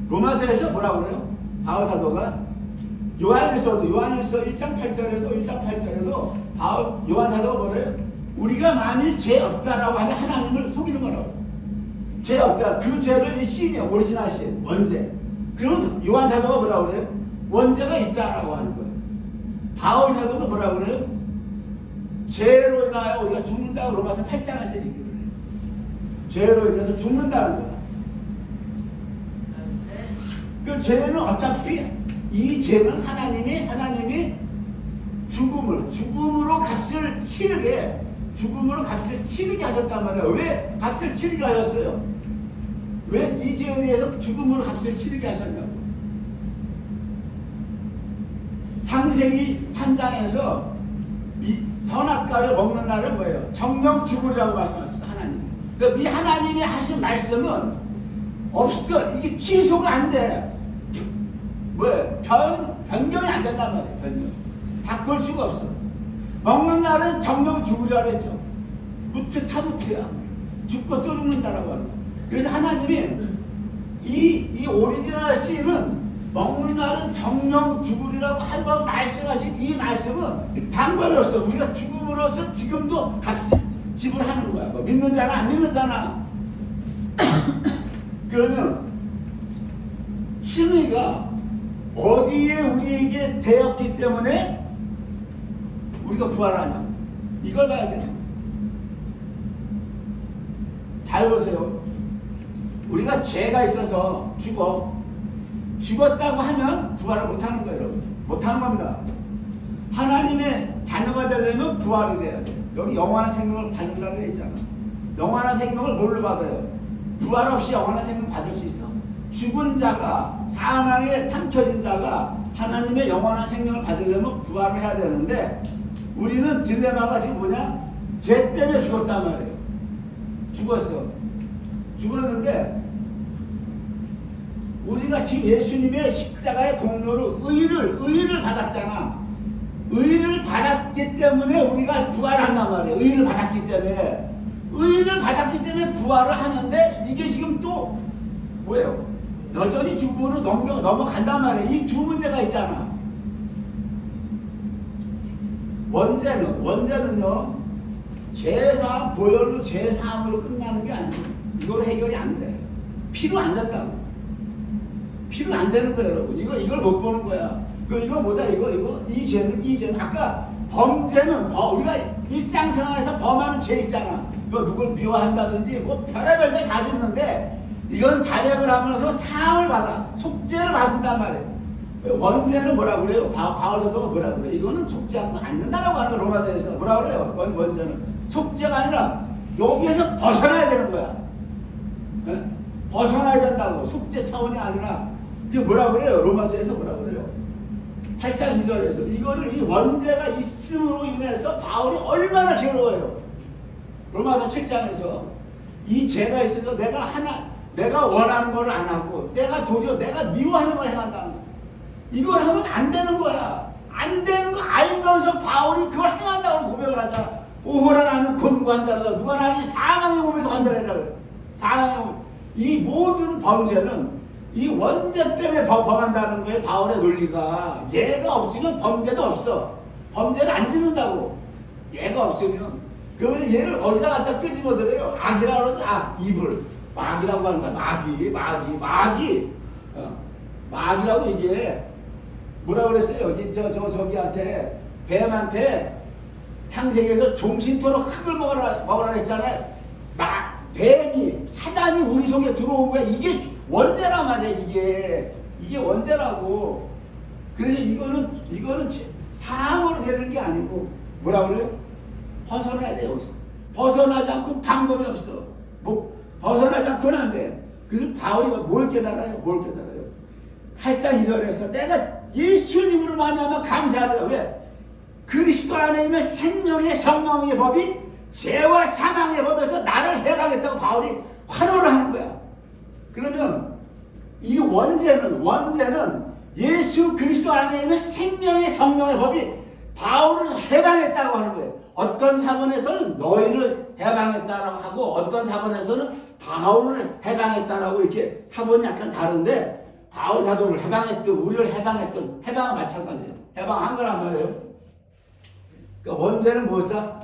로마서에서 뭐라고 그래요? 바울 사도가 요한일서 1장 8절에도 요한 사도가 뭐래요? 우리가 만일 죄 없다라고 하면 하나님을 속이는 거라고. 죄 없다. 그 죄를 이 신이에요. 오리지널 신. 원죄. 그럼 요한 사도가 뭐라고 그래요? 원죄가 있다라고 하는 거예요. 바울 사도도 뭐라고 그래요? 죄로 인하여 우리가 죽는다고 로마서 8장에서 얘기를 해요. 죄로 인해서 죽는다는 거야. 그 죄는 어차피 이 죄는 하나님이 죽음으로 값을 치르게 하셨단 말이에요. 왜 값을 치르게 하셨어요? 왜 이 죄에 대해서 죽음으로 값을 치르게 하셨냐고. 창세기 3장에서 이 선악과를 먹는 날은 뭐예요? 정령 죽으리라고 말씀하셨어요. 하나님. 그러니까 이 하나님이 하신 말씀은 없어. 이게 취소가 안 돼. 왜? 변경이 안 된단 말이에요. 변경. 바꿀 수가 없어. 먹는 날은 정령 죽으리라고 했죠. 무트타무트야. 죽고 또 죽는다라고 하는 거예요. 그래서 하나님이 이 오리지널 씨는 먹는 날은 정령 죽으리라고 한 번 말씀하신 이 말씀은 방법이 없어. 우리가 죽음으로써 지금도 값을 지불하는 거야. 뭐 믿는 자나 안 믿는 자나. 그러면 칭의가 어디에 우리에게 되었기 때문에 우리가 부활하냐? 이걸 봐야 돼. 잘 보세요. 우리가 죄가 있어서 죽었다고 하면 부활을 못하는 거예요, 여러분. 못하는 겁니다. 하나님의 자녀가 되려면 부활이 돼야 돼. 여기 영원한 생명을 받는다고 되어 있잖아. 영원한 생명을 뭘로 받아요? 부활 없이 영원한 생명 받을 수 있어? 죽은 자가, 사망에 삼켜진 자가 하나님의 영원한 생명을 받으려면 부활을 해야 되는데 우리는 딜레마가 지금 뭐냐? 죄 때문에 죽었단 말이에요. 죽었는데 우리가 지금 예수님의 십자가의 공로로 의를 받았잖아. 의를 받았기 때문에 우리가 부활한단 말이에요. 의를 받았기 때문에 부활을 하는데 이게 지금 또 뭐예요? 여전히 죽음으로 넘어간단 말이에요. 이 두 문제가 있잖아. 원죄는요. 죄사함 보혈로 죄사함으로 끝나는 게 아니에요. 이걸 해결이 안 돼. 피로 안 된다고. 피로 안 되는 거예요, 여러분. 이걸 못 보는 거야. 이거 뭐다, 이 죄는 아까 범죄는 우리가 일상생활에서 범하는 죄 있잖아. 누굴 미워한다든지 뭐 별의별 게 다 짓는데 이건 자백을 하면서 사함을 받아 속죄를 받는단 말이에요. 원죄는 뭐라 그래요? 바울 사도가 뭐라 그래요? 이거는 속죄하고 않는다라고 하는 거 로마서에서 뭐라 그래요? 원죄는 속죄가 아니라 여기에서 벗어나야 되는 거야. 네? 벗어나야 된다고. 속죄 차원이 아니라 이게 뭐라 그래요? 로마서에서 뭐라 그래요? 8장 2절에서 이거를 이 원죄가 있음으로 인해서 바울이 얼마나 괴로워요. 로마서 7장에서 이 죄가 있어서 내가 원하는 걸 안 하고 도리어 내가 미워하는 걸 행한다는 거야. 이걸 하면 안 되는 거야. 안 되는 거 알면서 바울이 그걸 행한다고 고백을 하잖아. 오호라 나는 권고한다라다. 누가 나를 사망의 몸에서 건져내라 그래. 사망의 몸. 이 모든 범죄는 이 원죄 때문에 범한다는 거예요. 바울의 논리가. 얘가 없으면 범죄도 없어. 범죄를 안 짓는다고. 얘가 없으면. 그러면 얘를 어디다 갖다 끄집어들어요. 악이라고 그러지. 이불. 마귀라고 하는 거야. 마귀. 마귀라고 이게 뭐라 그랬어요? 저기한테 뱀한테 창세기에서 종신토록 흙을 먹으라 했잖아요. 뱀이 사단이 우리 속에 들어온 거야. 이게 원죄란 말이야. 이게 원죄라고. 그래서 이거는 사함으로 되는 게 아니고 뭐라 그래요? 벗어나야 돼. 여기서 벗어나지 않고 방법이 없어. 벗어나지 않고는 안 돼. 그래서 바울이 뭘 깨달아요? 8장 2절에서 내가 예수님으로 말미암아 감사하리라. 왜? 그리스도 안에 있는 생명의 성령의 법이 죄와 사망의 법에서 나를 해방했다고 바울이 환호를 하는 거야. 그러면 이 원죄는 예수 그리스도 안에 있는 생명의 성령의 법이 바울을 해방했다고 하는 거예요. 어떤 사본에서는 너희를 해방했다라고 하고 어떤 사본에서는 바울을 해방했다라고 이렇게 사본이 약간 다른데 바울 사도를 해방했든 우리를 해방했든 해방은 마찬가지예요. 해방한 거란 말이에요. 그러니까 원죄는 무엇이야?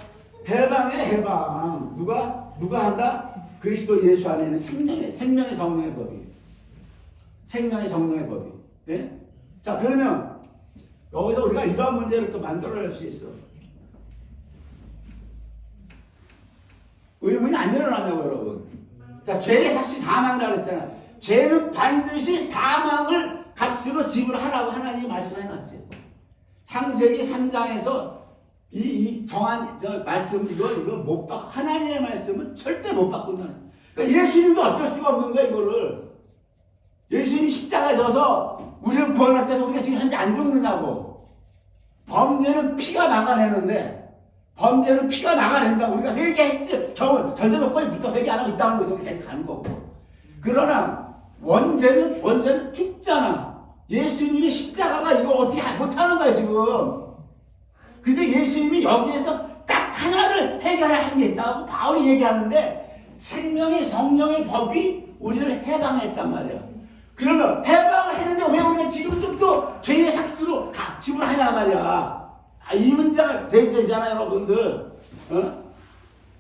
해방의 해방. 누가 한다? 그리스도 예수 안에 있는 생명의 성령의 법이. 생명의 성령의 법이. 예? 자, 그러면 여기서 우리가 이런 문제를 또 만들어낼 수 있어. 의문이 안 일어나냐고, 여러분. 자, 죄의 삭시 사망이라고 했잖아. 죄는 반드시 사망을 값으로 지불하라고 하나님이 말씀해놨지. 창세기 3장에서 이 정한 말씀 이거 못 바. 하나님의 말씀은 절대 못 바꾼다. 그러니까 예수님도 어쩔 수가 없는 거야 이거를. 예수님이 십자가에 져서 우리를 구원할 때서 우리가 지금 현재 안 죽느냐고. 범죄는 피가 막아내는데 범죄는 피가 막아낸다. 우리가 회개했지. 겨우 던져놓고부터 회개 안 하고 있다는 것을 계속 가는 거고. 그러나 원죄는 죽잖아. 예수님이 십자가가 이거 어떻게 못하는 거야 지금. 근데 예수님이 여기에서 딱 하나를 해결한 게 있다고 바울이 얘기하는데 생명의 성령의 법이 우리를 해방했단 말이야. 그러면 해방을 했는데 왜 우리가 지금도 또 죄의 삭스로 지불하냐 말이야. 이 문제가 되잖아요 여러분들.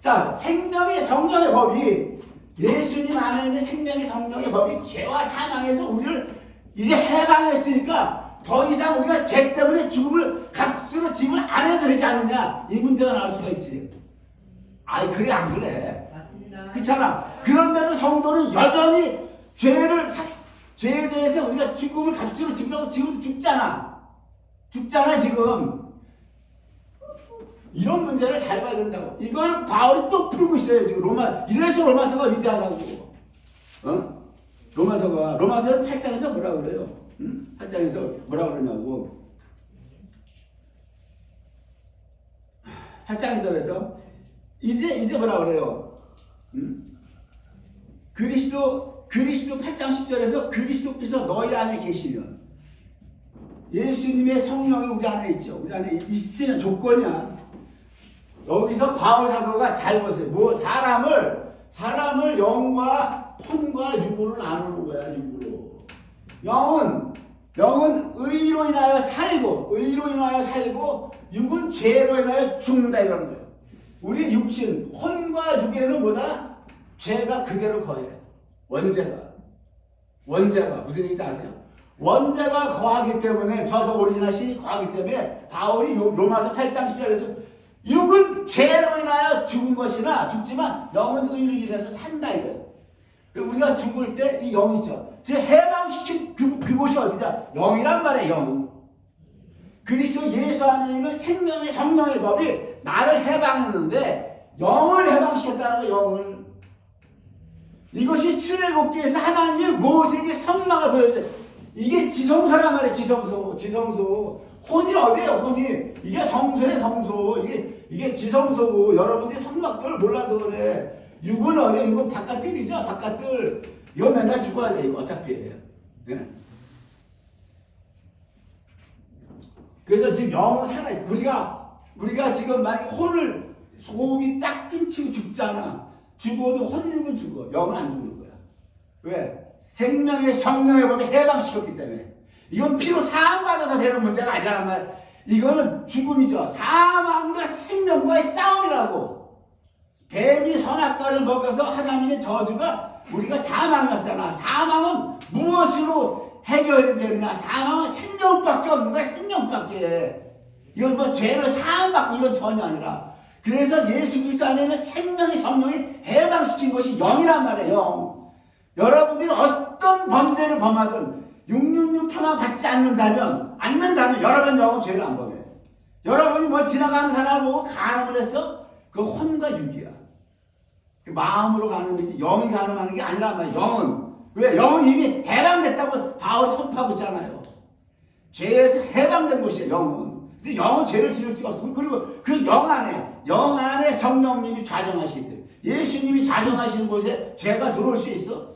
자, 생명의 성령의 법이 예수님 안에 있는 생명의 성령의 법이 죄와 사망에서 우리를 이제 해방했으니까 더 이상 우리가 죄 때문에 죽음을 값으로 지불 안 해도 되지 않느냐. 이 문제가 나올 수가 있지. 그래 안 그래? 맞습니다. 그렇잖아. 그런데도 성도는 여전히 죄에 대해서 우리가 죽음을 값으로 지불하고 지금도 죽잖아 지금. 이런 문제를 잘 봐야 된다고. 이걸 바울이 또 풀고 있어요 지금. 이래서 로마서가 위대하다고. 로마서 8장에서 뭐라 그래요? 8장에서 뭐라 그러냐고. 8장 2절에서 이제 뭐라 그래요? 그리스도 8장 10절에서 그리스도께서 너희 안에 계시면 예수님의 성령이 우리 안에 있죠. 우리 안에 있으면 조건이야. 여기서 바울 사도가 잘 보세요. 사람을 영과 혼과 육으로 나누는 거야. 영은 의로 인하여 살고 육은 죄로 인하여 죽는다 이러는 거예요. 우리 육신, 혼과 육에는 뭐다? 죄가 그대로 거해요. 원죄가 무슨 얘기인지 아세요? 원죄가 거하기 때문에 저서 오리지널이 거하기 때문에 바울이 로마서 8장 10절에서 육은 죄로 인하여 죽은 것이나 죽지만 영은 의를 인해서 산다 이거예요. 우리가 죽을 때 이 영이죠. 즉 해방시킨 그곳이 어디냐? 영이란 말이에요. 영. 그리스도 예수 안에 있는 생명의 성령의 법이 나를 해방했는데 영을 해방시켰다는 거예요. 영을. 이것이 출애굽기에서 하나님이 모세에게 선망을 보여줘요. 이게 지성소란 말이에요. 지성소. 혼이 어디예요? 혼이. 이게 성소예요. 성소. 이게 지성소고 여러분들이 성막들을 몰라서 그래. 육은 어디예요? 이거 바깥들이죠. 바깥들. 이거 맨날 죽어야 돼. 이거 어차피. 네? 그래서 지금 영은 살아있어. 우리가 지금 만약 혼을 소음이 딱 끊치고 죽잖아. 죽어도 혼육은 죽어. 영은 안 죽는 거야. 왜? 생명의 성령의 법이 해방시켰기 때문에. 이건 피로 사함받아서 되는 문제가 아니란 말. 이거는 죽음이죠. 사망과 생명과의 싸움이라고. 뱀이 선악과를 먹어서 하나님의 저주가 우리가 사망 같잖아. 사망은 무엇으로 해결이 되느냐? 사망은 생명밖에 없는 거야. 생명밖에. 이건 뭐 죄를 사함받고 이건 전혀 아니라. 그래서 예수 그리스도 안에는 생명의 성령이 해방시킨 것이 영이란 말이에요. 영. 여러분들이 어떤 범죄를 범하든 666 평화 받지 않는다면 여러분 영은 죄를 안 범해. 여러분이 뭐 지나가는 사람을 보고 간음을 했어? 그 혼과 육이야. 그 마음으로 가늠이지 영이 가늠하는 게 아니란 말이에요. 영은. 왜? 영은 이미 해방됐다고 바울이 선포하고 있잖아요. 죄에서 해방된 것이에요. 영은. 근데 영은 죄를 지을 수가 없어. 그리고 그 영 안에 성령님이 좌정하시기 때문에 예수님이 좌정하시는 곳에 죄가 들어올 수 있어?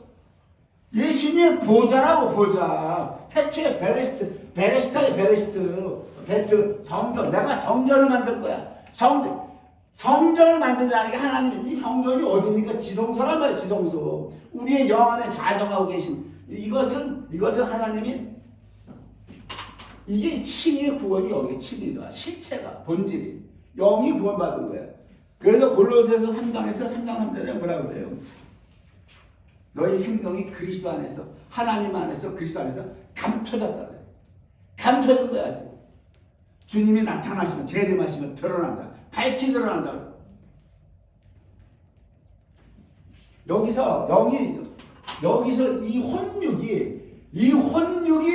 예수님의 보좌라고 보좌. 태초에 베레스트의 베트 성전. 내가 성전을 만들 거야. 성전을 만든다는 게 하나님 이 성전이 어디니까 지성소란 말이야. 지성소. 우리의 영 안에 좌정하고 계신 이것은 하나님이 이게 칭의의 구원이 여기 칭의가 실체가 본질이 영이 구원받은 거야. 그래서 골로새서 3장에서 3장 3절에 뭐라고 그래요? 너희 생명이 그리스도 안에서 하나님 안에서 그리스도 안에서 감춰졌다 그래. 감춰진 거야 지금. 주님이 나타나시면 재림하시면 드러난다. 밝히 드러난다. 여기서 이 혼육이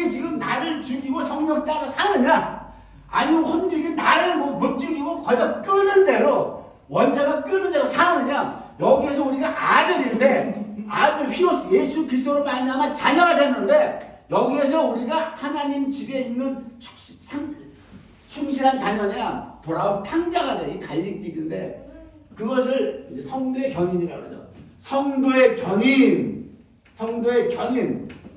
지금 나를 죽이고 성령 따라 사느냐? 아니면 혼육이 나를 못 죽이고 거기다 끄는 대로 원자가 끄는 대로 사느냐? 여기에서 우리가 아들인데 아들 휘로스 예수 그리스도로 말미암아 자녀가 됐는데 여기에서 우리가 하나님 집에 있는 충실한 자녀냐 돌아온 탕자가 돼. 이 갈림길인데 그것을 이제 성도의 견인이라고 그러죠. 성도의 견인.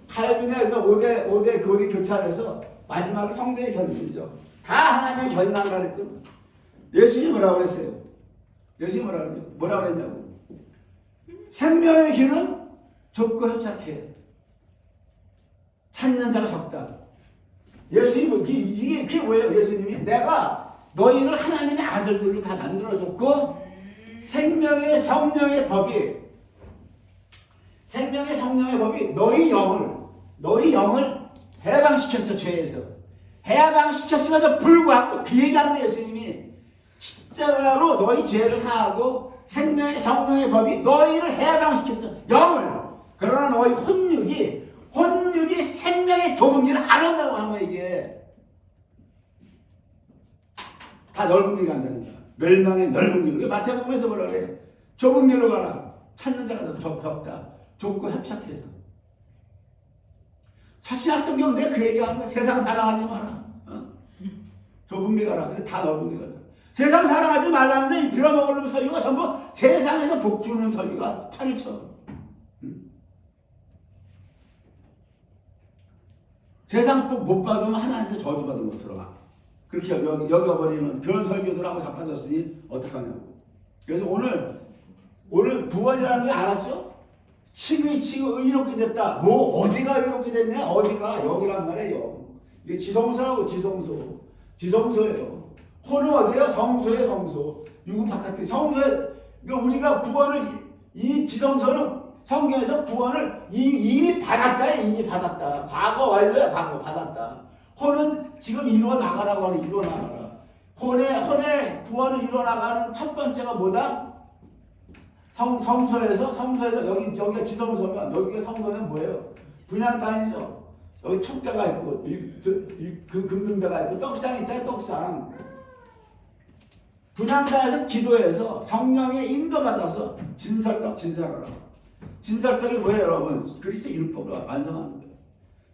칼빈에서 5대 교리 교차해서 마지막에 성도의 견인이죠. 다 하나님 견인한다 그랬거든. 예수님이 뭐라고 그랬어요? 뭐라고 그랬냐고. 생명의 길은 좁고 협착해. 찾는 자가 적다. 예수님은 이게 뭐예요? 예수님이 내가 너희를 하나님의 아들들로 다 만들어줬고 생명의 성령의 법이 너희 영을 해방시켰어. 죄에서 해방시켰음에도 불구하고 그 얘기하는 거예요. 예수님이 십자가로 너희 죄를 사하고 생명의 성령의 법이 너희를 해방시켰어. 영을. 그러나 너희 혼육이 생명의 좁은 길을 안 한다고 하는 거야. 이게 다 넓은 길 간다는 거야. 멸망의 넓은 길로. 마태복음에서 뭐라 그래? 좁은 길로 가라. 찾는 자가 적다. 좁고 협착해서. 사신학 성경 내가 그 얘기하는 거야. 세상 사랑하지 마라. 좁은 길 가라. 근데 다 넓은 길 가라. 세상 사랑하지 말라는데 빌어먹으려는 설교가 전부 세상에서 복 주는 설교가 판을 쳐. 세상 복 못 받으면 하나님한테 저주받은 것으로 그렇게 여겨버리는 그런 설교들하고 자빠졌으니 어떡하냐고. 그래서 오늘 구원이라는 게 알았죠? 치고 의롭게 됐다. 뭐 어디가 의롭게 됐냐? 어디가 영이란 말이에요. 이게 지성소라고. 지성소예요. 혼은 어디예요? 성소예요. 성소. 육은 바깥에 성소에 그러니까 우리가 구원을 이 지성소는 성경에서 구원을 이미 받았다. 이미 받았다. 과거 완료야. 과거 받았다. 혼은 지금 이루어 나가라고 하는 이루어 나가라. 혼의 구원을 이루어 나가는 첫 번째가 뭐다? 성소에서 여기가 지성소면 여기가 성소는 뭐예요? 분향단이죠. 여기 촛대가 있고 그 금등대가 있고 떡상 있잖아요. 떡상. 분향단에서 기도해서 성령의 인도받아서 진설떡 진설하라. 진설떡이 뭐예요, 여러분? 그리스도 율법을 완성하는 거예요.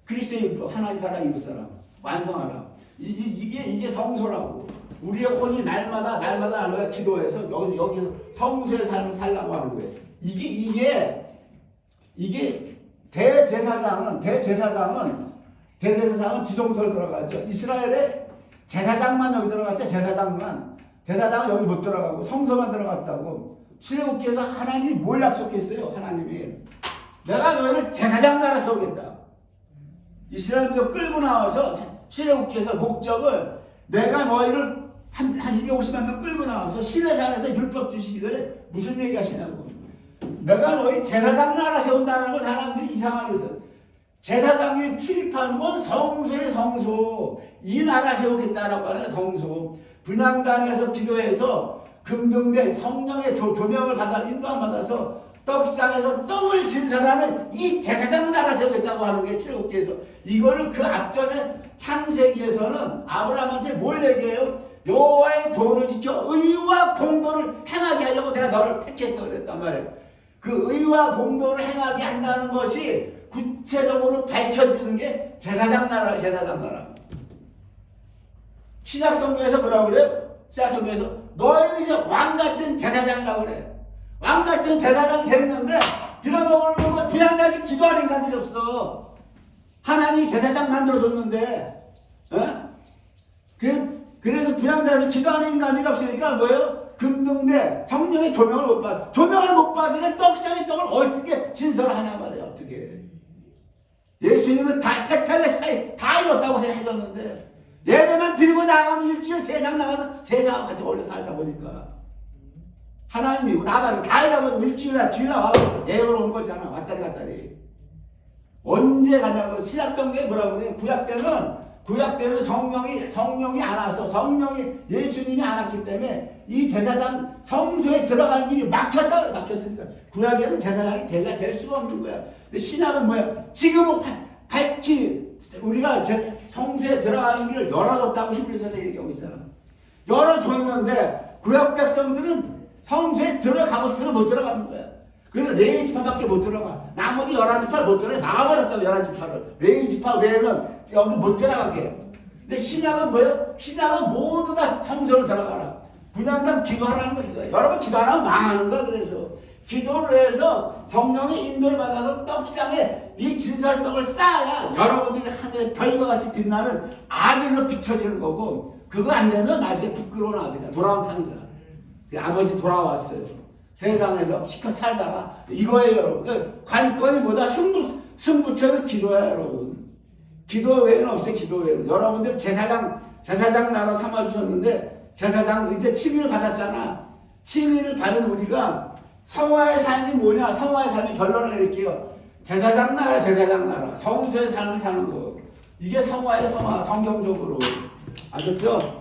그리스도 율법 하나님 사랑 이웃 사랑 완성하라. 이게 성소라고. 우리의 혼이 날마다 기도해서 여기서 성소의 삶을 살라고 하는 거예요. 이게 대제사장은 지성소에 들어가죠. 이스라엘의 제사장만 여기 들어갔죠. 제사장은 여기 못 들어가고 성소만 들어갔다고. 출애굽기에서 하나님이 뭘 약속했어요? 하나님이 내가 너희를 제사장 나라 세우겠다. 이스라엘도 끌고 나와서 출애굽기에서 목적을 내가 너희를 한 250만 명 끌고 나와서 시내산에서 율법 주시기 전에 무슨 얘기 하시냐고. 내가 너희 제사장 나라 세운다는 거 사람들이 이상하거든. 제사장이 출입하는 건 성소의 성소. 이 나라 세우겠다라고 하는 성소. 분향단에서 기도해서 금등대 성령의 조명을 받아 인도함 받아서 떡상에서 떡을 진설하는 이 제사장 나라 세우겠다고 하는 게 출애굽기에서. 이거를 그 앞전에 창세기에서는 아브라함한테 뭘 얘기해요? 여호와의 도를 지켜 의와 공도를 행하게 하려고 내가 너를 택했어 그랬단 말이에요. 그 의와 공도를 행하게 한다는 것이 구체적으로 밝혀지는 게 제사장 나라. 신약 성경에서 뭐라고 그래요? 신약 성경에서 너희는 이제 왕같은 제사장이라고 그래. 왕같은 제사장이 됐는데 빌어먹을 거 분향단에서 기도하는 인간들이 없어. 하나님이 제사장 만들어줬는데 그래서 분향단에서 기도하는 인간들이 없으니까 뭐예요? 금등대 성령의 조명을 못 받아. 조명을 못 받으면 떡상의 떡을 어떻게 진설하냐 말이야. 어떻게. 예수님은 다 테텔레스타이 다 이뤘다고 해줬는데 예배만 드리고 나가면 일주일 세상 나가서 세상과 같이 어울려 살다 보니까 하나님이고 나가면 다 이러면 일주일이나 주일나 와서 예배로 온 거잖아. 왔다리 갔다리. 언제 가냐고. 신약성경에 뭐라고 그래요? 구약 때는 성령이 안 와서 예수님이 안 왔기 때문에 이 제사장 성소에 들어가는 길이 막혔으니까 구약에는 제사장이 될 수가 없는 거야. 근데 신약은 뭐야? 지금은 밝히 우리가 성소에 들어가는 길을 열어줬다고 히브리서에서 얘기하고 있잖아. 열어줬는데 구약 백성들은 성소에 들어가고 싶어서 못 들어가는 거야. 그래서 레위 지파밖에 못 들어가. 나머지 11지파 못 들어가. 막아버렸다고 11지파를. 레위 지파 외에는 여기 못 들어가게. 근데 신약은 뭐예요? 신약은 모두 다 성소를 들어가라. 분향단 기도하라는 거죠. 여러분 기도 안 하면 망하는 거야. 그래서 기도를 해서 성령의 인도를 받아서 떡상에 이 진설떡을 쌓아야 여러분들이 하늘의 별과 같이 빛나는 아들로 비춰지는 거고, 그거 안 되면 나중에 부끄러운 아들이야. 돌아온 탕자. 아버지 돌아왔어요. 세상에서 시켜 살다가 이거예요, 여러분. 관건이 뭐다? 승부처는 기도야, 여러분. 기도 외에는 없어요, 기도 외에는. 여러분들 제사장 나라 삼아주셨는데, 제사장 이제 칭의를 받았잖아. 칭의를 받은 우리가 성화의 삶이 뭐냐? 성화의 삶이 결론을 내릴게요. 제사장 나라. 성소의 삶을 사는 거. 이게 성화의 성화, 성경적으로. 아셨죠?